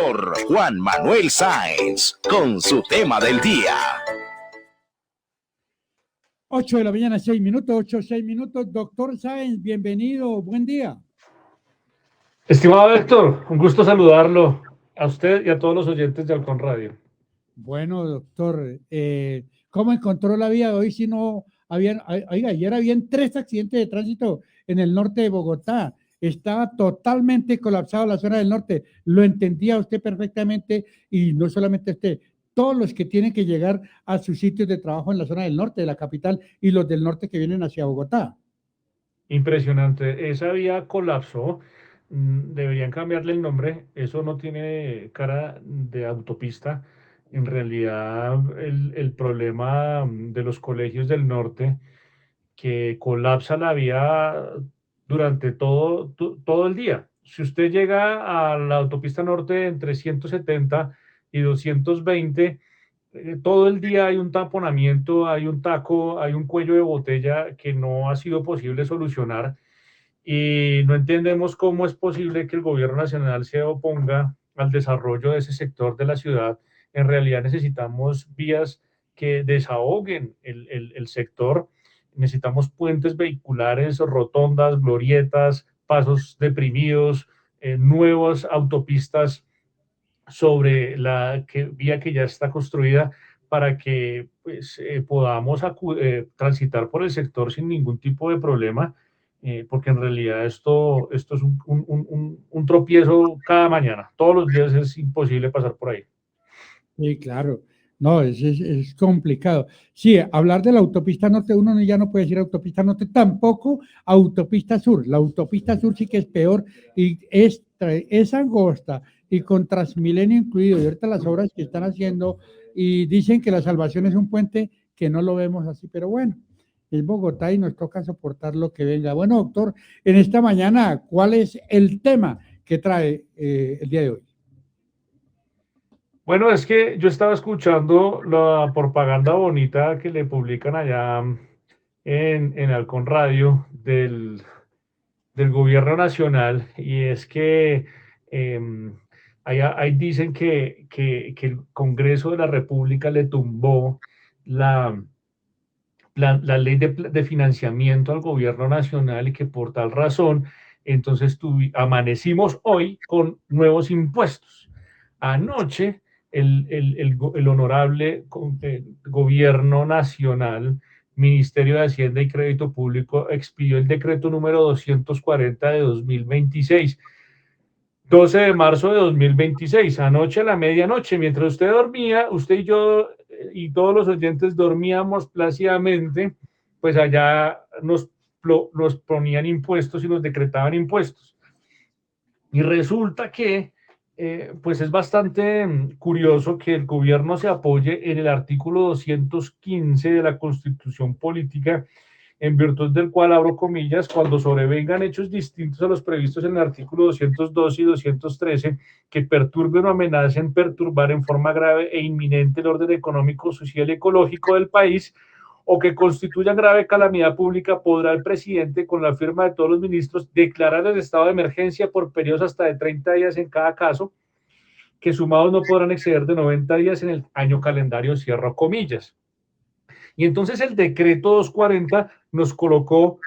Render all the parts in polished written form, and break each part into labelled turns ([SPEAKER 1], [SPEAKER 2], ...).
[SPEAKER 1] doctor Juan Manuel Sáenz con su tema del día.
[SPEAKER 2] 8 de la mañana, 6 minutos, 8, 6 minutos. Doctor Sáenz, bienvenido, buen día.
[SPEAKER 3] Estimado Héctor, un gusto saludarlo a usted y a todos los oyentes de Halcón Radio.
[SPEAKER 2] Bueno, doctor, ¿cómo encontró la vía hoy si no habían, oiga, ayer habían 3 accidentes de tránsito en el norte de Bogotá? Estaba totalmente colapsado la zona del norte, lo entendía usted perfectamente y no solamente usted, todos los que tienen que llegar a sus sitios de trabajo en la zona del norte de la capital y los del norte que vienen hacia Bogotá.
[SPEAKER 3] Impresionante, esa vía colapsó, deberían cambiarle el nombre, eso no tiene cara de autopista, en realidad el problema de los colegios del norte que colapsa la vía durante todo el día. Si usted llega a la autopista norte entre 170 y 220, todo el día hay un taponamiento, hay un taco, hay un cuello de botella que no ha sido posible solucionar y no entendemos cómo es posible que el gobierno nacional se oponga al desarrollo de ese sector de la ciudad. En realidad necesitamos vías que desahoguen el sector, necesitamos puentes vehiculares, rotondas, glorietas, pasos deprimidos, nuevas autopistas sobre la vía que ya está construida para que pues, podamos transitar por el sector sin ningún tipo de problema, porque en realidad esto es un tropiezo cada mañana. Todos los días es imposible pasar por ahí.
[SPEAKER 2] Sí, claro. No, es complicado. Sí, hablar de la autopista norte, uno ya no puede decir autopista norte, tampoco autopista sur. La autopista sur sí que es peor y es angosta y con Transmilenio incluido. Y ahorita las obras que están haciendo y dicen que la salvación es un puente que no lo vemos así, pero bueno, es Bogotá y nos toca soportar lo que venga. Bueno, doctor, en esta mañana, ¿cuál es el tema que trae el día de hoy?
[SPEAKER 3] Bueno, es que yo estaba escuchando la propaganda bonita que le publican allá en Halcón Radio del gobierno nacional y es que ahí dicen que el Congreso de la República le tumbó la, la ley de financiamiento al gobierno nacional y que por tal razón, entonces amanecimos hoy con nuevos impuestos. Anoche, el honorable gobierno nacional, Ministerio de Hacienda y Crédito Público, expidió el decreto número 240 de 2026. 12 de marzo de 2026, anoche a la medianoche, mientras usted dormía, usted y yo y todos los oyentes dormíamos plácidamente, pues allá nos ponían impuestos y nos decretaban impuestos. Y resulta que, pues es bastante curioso que el gobierno se apoye en el artículo 215 de la Constitución Política, en virtud del cual, abro comillas, cuando sobrevengan hechos distintos a los previstos en el artículo 202 y 213 que perturben o amenacen perturbar en forma grave e inminente el orden económico, social y ecológico del país, o que constituyan grave calamidad pública, podrá el presidente, con la firma de todos los ministros, declarar el estado de emergencia por periodos hasta de 30 días en cada caso, que sumados no podrán exceder de 90 días en el año calendario, cierro comillas. Y entonces el decreto 240 nos colocó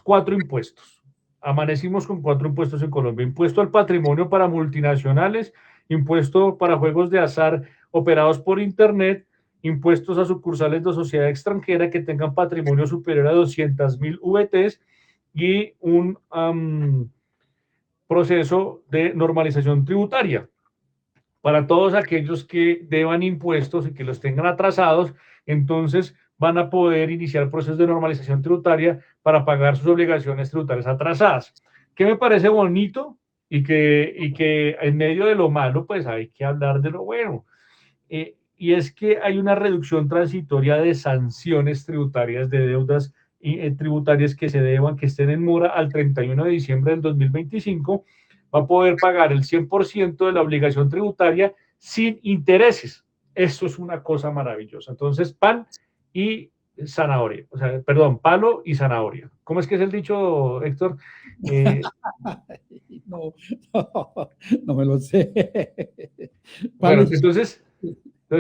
[SPEAKER 3] 4 impuestos. Amanecimos con 4 impuestos en Colombia. Impuesto al patrimonio para multinacionales, impuesto para juegos de azar operados por Internet, impuestos a sucursales de sociedad extranjera que tengan patrimonio superior a 200.000 VTs y un proceso de normalización tributaria. Para todos aquellos que deban impuestos y que los tengan atrasados, entonces van a poder iniciar procesos de normalización tributaria para pagar sus obligaciones tributarias atrasadas. ¿Qué me parece bonito? Y que en medio de lo malo, pues hay que hablar de lo bueno. Y es que hay una reducción transitoria de sanciones tributarias, de deudas tributarias que se deban, que estén en mora al 31 de diciembre del 2025, va a poder pagar el 100% de la obligación tributaria sin intereses. Eso es una cosa maravillosa. Entonces, pan y zanahoria, o sea, perdón, palo y zanahoria. ¿Cómo es que es el dicho, Héctor?
[SPEAKER 2] No, no me lo sé.
[SPEAKER 3] Bueno,
[SPEAKER 2] ¿Cuál es?
[SPEAKER 3] entonces,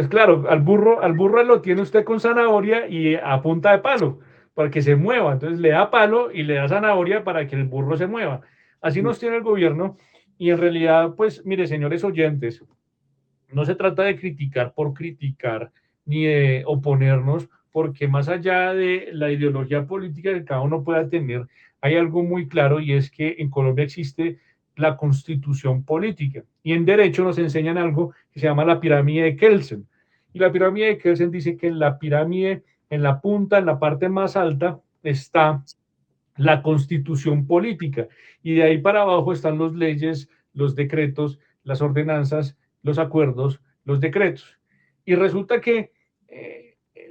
[SPEAKER 3] claro, al burro lo tiene usted con zanahoria y a punta de palo, para que se mueva. Entonces le da palo y le da zanahoria para que el burro se mueva. Así nos tiene el gobierno. Y en realidad, pues, mire, señores oyentes, no se trata de criticar por criticar, ni de oponernos, porque más allá de la ideología política que cada uno pueda tener, hay algo muy claro y es que en Colombia existe la constitución política. Y en derecho nos enseñan algo que se llama la pirámide de Kelsen. Y la pirámide de Kelsen dice que en la pirámide, en la punta, en la parte más alta, está la constitución política. Y de ahí para abajo están las leyes, los decretos, las ordenanzas, los acuerdos, los decretos. Y resulta que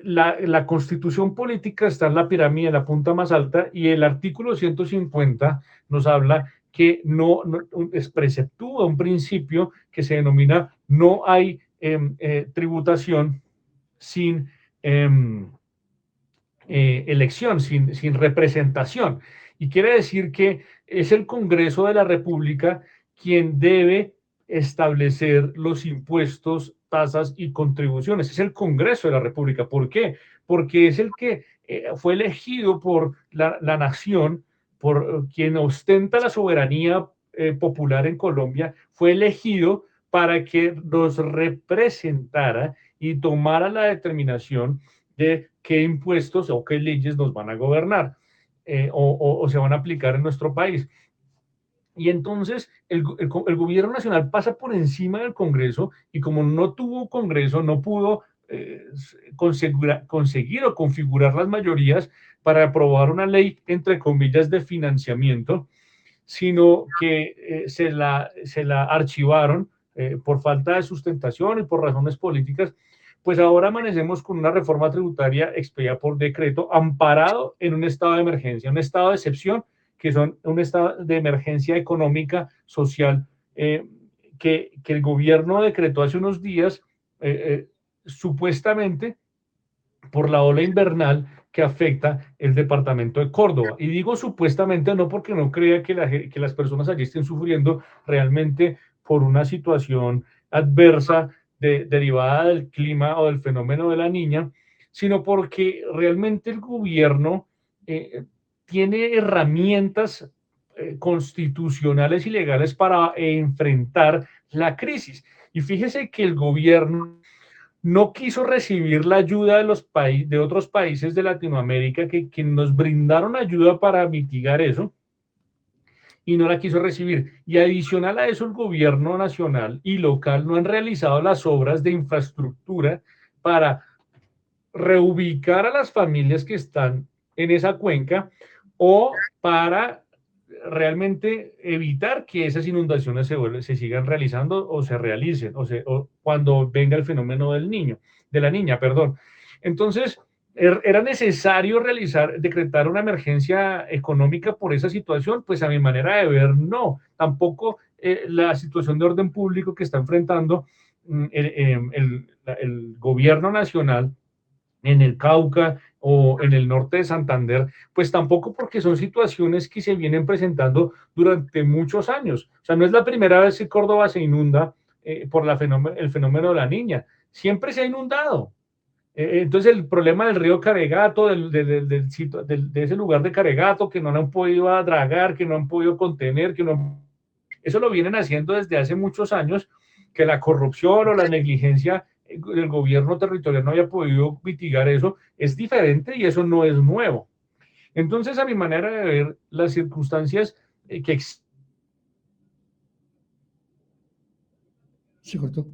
[SPEAKER 3] la constitución política está en la pirámide, en la punta más alta, y el artículo 150 nos habla que no es preceptúa un principio que se denomina no hay tributación sin elección, sin representación. Y quiere decir que es el Congreso de la República quien debe establecer los impuestos, tasas y contribuciones. Es el Congreso de la República. ¿Por qué? Porque es el que fue elegido por la nación, por quien ostenta la soberanía popular en Colombia, fue elegido para que nos representara y tomara la determinación de qué impuestos o qué leyes nos van a gobernar o se van a aplicar en nuestro país. Y entonces el gobierno nacional pasa por encima del Congreso y como no tuvo Congreso, no pudo conseguir o configurar las mayorías para aprobar una ley, entre comillas, de financiamiento, sino que se la archivaron por falta de sustentación y por razones políticas, pues ahora amanecemos con una reforma tributaria expedida por decreto, amparado en un estado de emergencia, un estado de excepción, que son un estado de emergencia económica, social, que el gobierno decretó hace unos días, supuestamente por la ola invernal que afecta el departamento de Córdoba. Y digo supuestamente no porque no crea que las personas allí estén sufriendo realmente por una situación adversa derivada del clima o del fenómeno de la niña, sino porque realmente el gobierno tiene herramientas constitucionales y legales para enfrentar la crisis. Y fíjese que el gobierno no quiso recibir la ayuda de otros países de Latinoamérica que nos brindaron ayuda para mitigar eso y no la quiso recibir. Y adicional a eso, el gobierno nacional y local no han realizado las obras de infraestructura para reubicar a las familias que están en esa cuenca o para realmente evitar que esas inundaciones se sigan realizando o se realicen o cuando venga el fenómeno de la niña, perdón. Entonces, ¿era necesario decretar una emergencia económica por esa situación? Pues a mi manera de ver, no. Tampoco la situación de orden público que está enfrentando el gobierno nacional en el Cauca o en el norte de Santander, pues tampoco porque son situaciones que se vienen presentando durante muchos años. O sea, no es la primera vez que Córdoba se inunda por el fenómeno de la niña. Siempre se ha inundado. Entonces el problema del río Caregato, de ese lugar de Caregato, que no han podido dragar, que no han podido contener, eso lo vienen haciendo desde hace muchos años, que la corrupción o la negligencia del gobierno territorial no haya podido mitigar eso, es diferente y eso no es nuevo. Entonces, a mi manera de ver, las circunstancias que
[SPEAKER 2] Se cortó.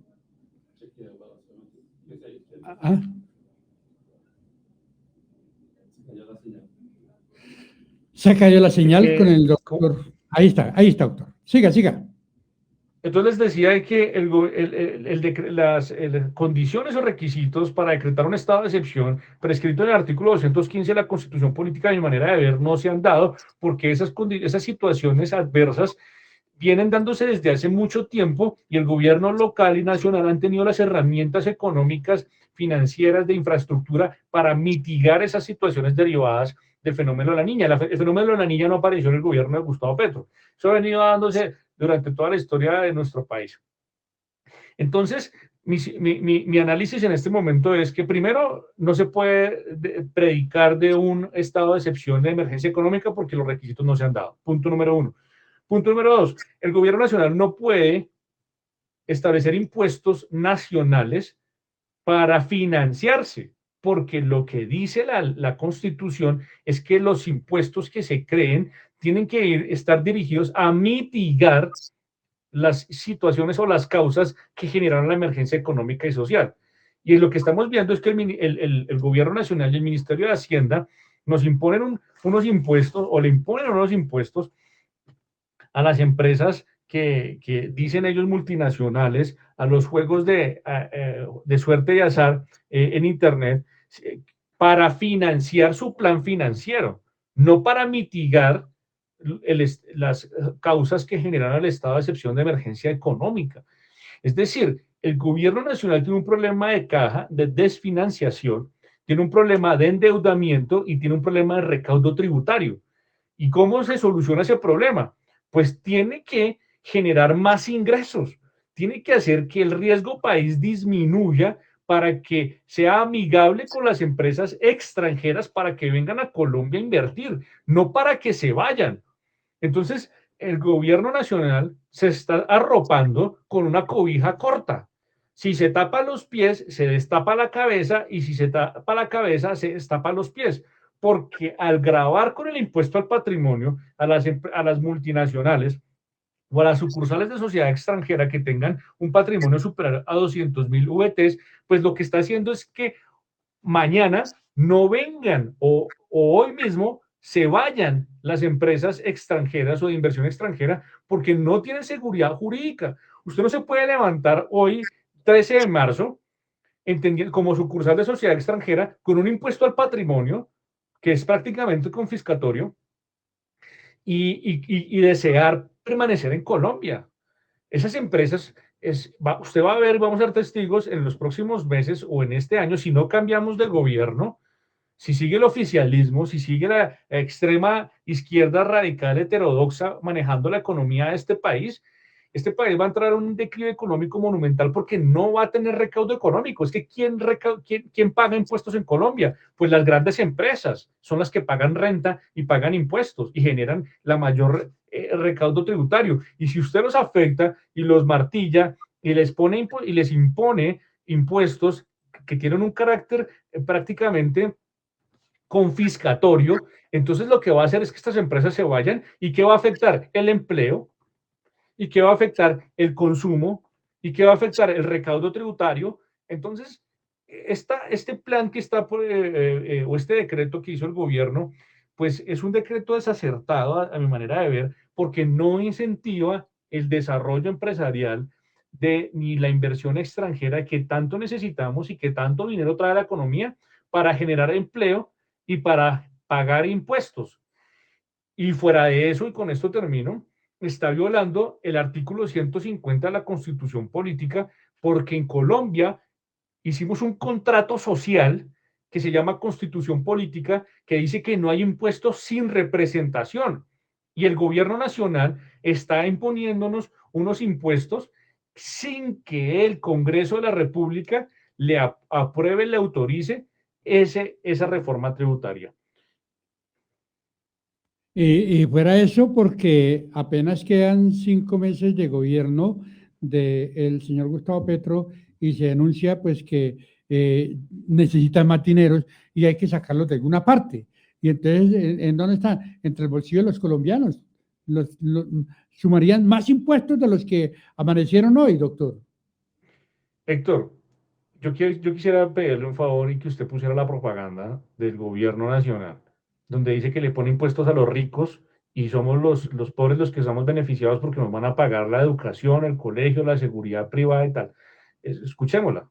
[SPEAKER 2] Ah. Se cayó la señal con el doctor. Ahí está, doctor. Siga.
[SPEAKER 3] Entonces les decía que las condiciones o requisitos para decretar un estado de excepción prescrito en el artículo 215 de la Constitución Política, de mi manera de ver, no se han dado porque esas situaciones adversas vienen dándose desde hace mucho tiempo y el gobierno local y nacional han tenido las herramientas económicas, financieras, de infraestructura para mitigar esas situaciones derivadas del fenómeno de la niña. El fenómeno de la niña no apareció en el gobierno de Gustavo Petro. Eso ha venido dándose durante toda la historia de nuestro país. Entonces, mi análisis en este momento es que primero no se puede predicar de un estado de excepción de emergencia económica porque los requisitos no se han dado. Punto número uno. Punto número dos, el gobierno nacional no puede establecer impuestos nacionales para financiarse, porque lo que dice la Constitución es que los impuestos que se creen tienen que estar dirigidos a mitigar las situaciones o las causas que generaron la emergencia económica y social. Y lo que estamos viendo es que el gobierno nacional y el Ministerio de Hacienda nos imponen unos impuestos o le imponen unos impuestos a las empresas que dicen ellos multinacionales, a los juegos de suerte y azar en Internet, para financiar su plan financiero, no para mitigar las causas que generaron el estado de excepción de emergencia económica. Es decir, el gobierno nacional tiene un problema de caja, de desfinanciación, tiene un problema de endeudamiento y tiene un problema de recaudo tributario. ¿Y cómo se soluciona ese problema? Pues tiene que generar más ingresos, tiene que hacer que el riesgo país disminuya para que sea amigable con las empresas extranjeras para que vengan a Colombia a invertir, no para que se vayan. Entonces, el gobierno nacional se está arropando con una cobija corta. Si se tapa los pies, se destapa la cabeza, y si se tapa la cabeza, se destapa los pies. Porque al gravar con el impuesto al patrimonio a las multinacionales o a las sucursales de sociedad extranjera que tengan un patrimonio superior a 200.000 VTs, pues lo que está haciendo es que mañana no vengan o hoy mismo se vayan las empresas extranjeras o de inversión extranjera porque no tienen seguridad jurídica. Usted no se puede levantar hoy, 13 de marzo, como sucursal de sociedad extranjera, con un impuesto al patrimonio que es prácticamente confiscatorio y desear permanecer en Colombia. Esas empresas, usted va a ver, vamos a ser testigos en los próximos meses o en este año, si no cambiamos de gobierno, si sigue el oficialismo, si sigue la extrema izquierda radical heterodoxa manejando la economía de este país va a entrar en un declive económico monumental porque no va a tener recaudo económico. Es que ¿quién paga impuestos en Colombia? Pues las grandes empresas son las que pagan renta y pagan impuestos y generan la mayor recaudo tributario. Y si usted los afecta y los martilla y les impone impuestos que tienen un carácter prácticamente confiscatorio, entonces lo que va a hacer es que estas empresas se vayan. ¿Y qué va a afectar? El empleo, y qué va a afectar el consumo, y qué va a afectar el recaudo tributario. Entonces, este plan que está o este decreto que hizo el gobierno, pues es un decreto desacertado a mi manera de ver, porque no incentiva el desarrollo empresarial ni la inversión extranjera que tanto necesitamos y que tanto dinero trae a la economía para generar empleo y para pagar impuestos. Y fuera de eso, y con esto termino, está violando el artículo 150 de la Constitución Política, porque en Colombia hicimos un contrato social que se llama Constitución Política, que dice que no hay impuestos sin representación. Y el gobierno nacional está imponiéndonos unos impuestos sin que el Congreso de la República le apruebe, le autorice esa reforma tributaria.
[SPEAKER 2] Y fuera eso, porque apenas quedan 5 meses de gobierno del señor Gustavo Petro y se denuncia pues que necesitan más dineros y hay que sacarlos de alguna parte. Y entonces, ¿en dónde están? Entre el bolsillo de los colombianos. Sumarían más impuestos de los que amanecieron hoy, doctor.
[SPEAKER 3] Héctor, yo quisiera pedirle un favor y que usted pusiera la propaganda del gobierno nacional, donde dice que le pone impuestos a los ricos y somos los pobres los que somos beneficiados porque nos van a pagar la educación, el colegio, la seguridad privada y tal. Escuchémosla.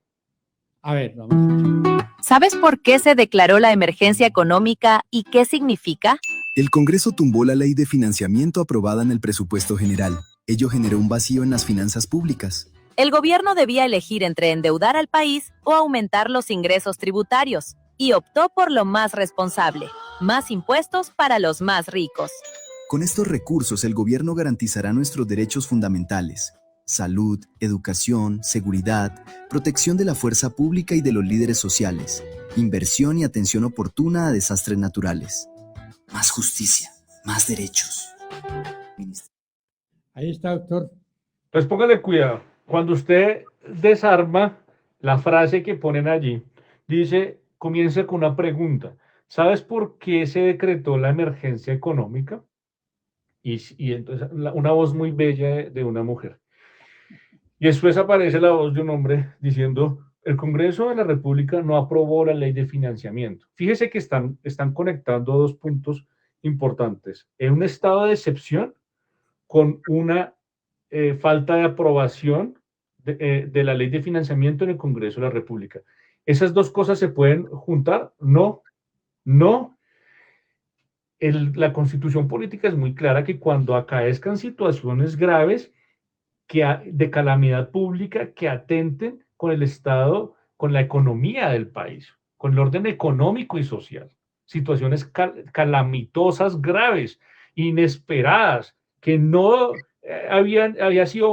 [SPEAKER 2] A ver, vamos a escuchar.
[SPEAKER 4] ¿Sabes por qué se declaró la emergencia económica y qué significa?
[SPEAKER 5] El Congreso tumbó la ley de financiamiento aprobada en el presupuesto general. Ello generó un vacío en las finanzas públicas.
[SPEAKER 4] El gobierno debía elegir entre endeudar al país o aumentar los ingresos tributarios, y optó por lo más responsable, más impuestos para los más ricos.
[SPEAKER 5] Con estos recursos, el gobierno garantizará nuestros derechos fundamentales: salud, educación, seguridad, protección de la fuerza pública y de los líderes sociales, inversión y atención oportuna a desastres naturales. Más justicia, más derechos.
[SPEAKER 2] Ahí está, doctor.
[SPEAKER 3] Pues póngale cuidado. Cuando usted desarma la frase que ponen allí, dice, comienza con una pregunta. ¿Sabes por qué se decretó la emergencia económica? Y entonces una voz muy bella de una mujer. Y después aparece la voz de un hombre diciendo, el Congreso de la República no aprobó la ley de financiamiento. Fíjese que están conectando dos puntos importantes. En un estado de excepción con una falta de aprobación de la ley de financiamiento en el Congreso de la República. ¿Esas dos cosas se pueden juntar? No, no. La Constitución política es muy clara que cuando acaezcan situaciones graves de calamidad pública que atenten con el Estado, con la economía del país, con el orden económico y social, situaciones calamitosas, graves, inesperadas, que no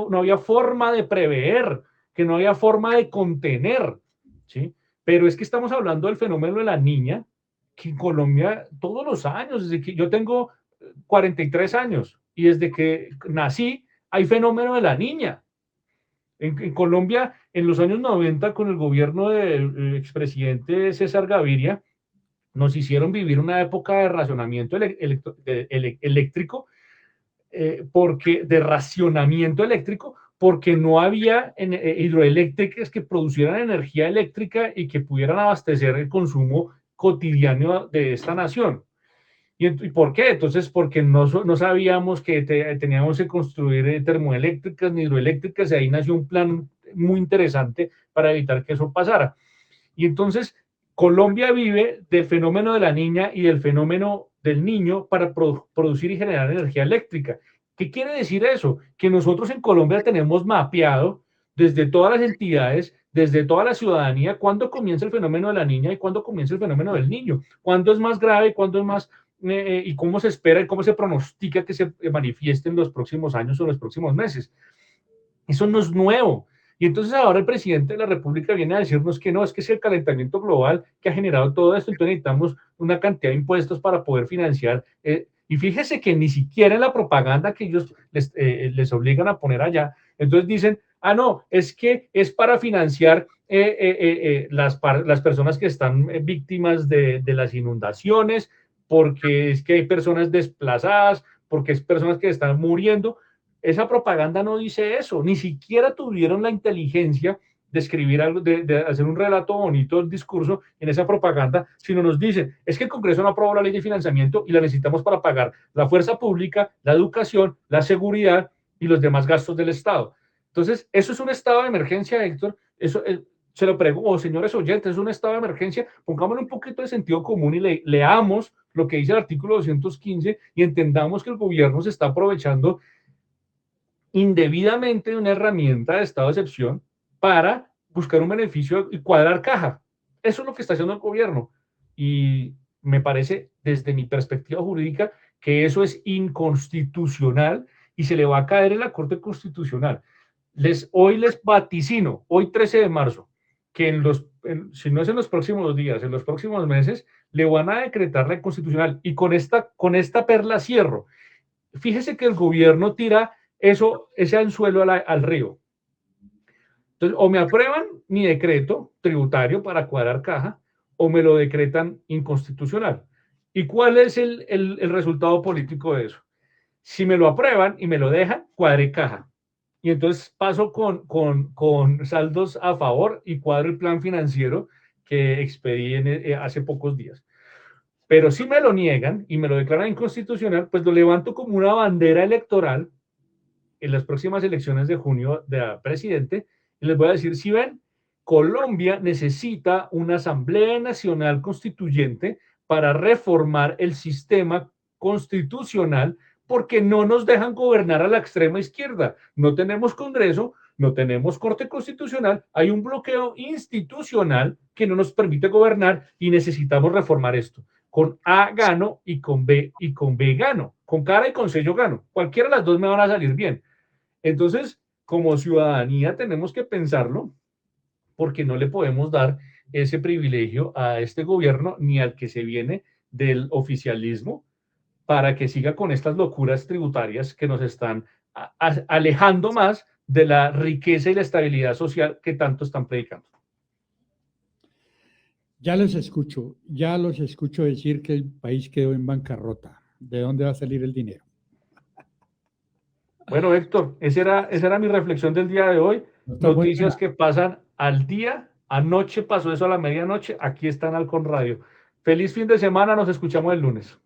[SPEAKER 3] no había forma de prever, que no había forma de contener, ¿sí? Pero es que estamos hablando del fenómeno de la niña, que en Colombia todos los años, desde que yo tengo 43 años y desde que nací, hay fenómeno de la niña. En Colombia, en los años 90, con el gobierno del expresidente César Gaviria, nos hicieron vivir una época de racionamiento eléctrico, de racionamiento eléctrico, porque no había hidroeléctricas que producieran energía eléctrica y que pudieran abastecer el consumo cotidiano de esta nación. ¿Y por qué? Entonces, porque no sabíamos que teníamos que construir termoeléctricas ni hidroeléctricas, y ahí nació un plan muy interesante para evitar que eso pasara. Y entonces, Colombia vive del fenómeno de la niña y del fenómeno del niño para producir y generar energía eléctrica. ¿Qué quiere decir eso? Que nosotros en Colombia tenemos mapeado desde todas las entidades, desde toda la ciudadanía, cuándo comienza el fenómeno de la niña y cuándo comienza el fenómeno del niño, cuándo es más grave, cuándo es más y cómo se espera y cómo se pronostica que se manifieste en los próximos años o los próximos meses. Eso no es nuevo. Y entonces ahora el presidente de la República viene a decirnos que no, es que es el calentamiento global que ha generado todo esto, entonces necesitamos una cantidad de impuestos para poder financiar. Y fíjese que ni siquiera en la propaganda que ellos les obligan a poner allá, entonces dicen, ah, no, es que es para financiar las personas que están víctimas de las inundaciones, porque es que hay personas desplazadas, porque es personas que están muriendo. Esa propaganda no dice eso, ni siquiera tuvieron la inteligencia de escribir algo, de hacer un relato bonito del discurso en esa propaganda, sino nos dicen, es que el Congreso no aprobó la ley de financiamiento y la necesitamos para pagar la fuerza pública, la educación, la seguridad y los demás gastos del Estado. Entonces, eso es un estado de emergencia, Héctor. Eso se lo pregunto, señores oyentes, es un estado de emergencia. Pongámosle un poquito de sentido común y leamos lo que dice el artículo 215 y entendamos que el gobierno se está aprovechando indebidamente de una herramienta de estado de excepción para buscar un beneficio y cuadrar caja. Eso es lo que está haciendo el gobierno. Y me parece, desde mi perspectiva jurídica, que eso es inconstitucional y se le va a caer en la Corte Constitucional. Hoy les vaticino, hoy 13 de marzo, que si no es en los próximos días, en los próximos meses, le van a decretar la inconstitucional. Y con esta perla cierro. Fíjese que el gobierno tira ese anzuelo al río. Entonces, o me aprueban mi decreto tributario para cuadrar caja, o me lo decretan inconstitucional. ¿Y cuál es el resultado político de eso? Si me lo aprueban y me lo dejan, cuadré caja. Y entonces paso con saldos a favor y cuadro el plan financiero que expedí hace pocos días. Pero si me lo niegan y me lo declaran inconstitucional, pues lo levanto como una bandera electoral en las próximas elecciones de junio de presidente y les voy a decir, si ven, Colombia necesita una Asamblea Nacional Constituyente para reformar el sistema constitucional porque no nos dejan gobernar a la extrema izquierda. No tenemos Congreso, no tenemos Corte Constitucional, hay un bloqueo institucional que no nos permite gobernar y necesitamos reformar esto. Con A gano y con B gano. Con cara y con sello gano. Cualquiera de las dos me van a salir bien. Entonces, como ciudadanía tenemos que pensarlo, porque no le podemos dar ese privilegio a este gobierno ni al que se viene del oficialismo para que siga con estas locuras tributarias que nos están alejando más de la riqueza y la estabilidad social que tanto están predicando.
[SPEAKER 2] Ya los escucho decir que el país quedó en bancarrota. ¿De dónde va a salir el dinero?
[SPEAKER 3] Bueno, Héctor, esa era mi reflexión del día de hoy. Noticias que pasan al día. Anoche pasó eso a la medianoche. Aquí está en Halcón Radio. Feliz fin de semana. Nos escuchamos el lunes.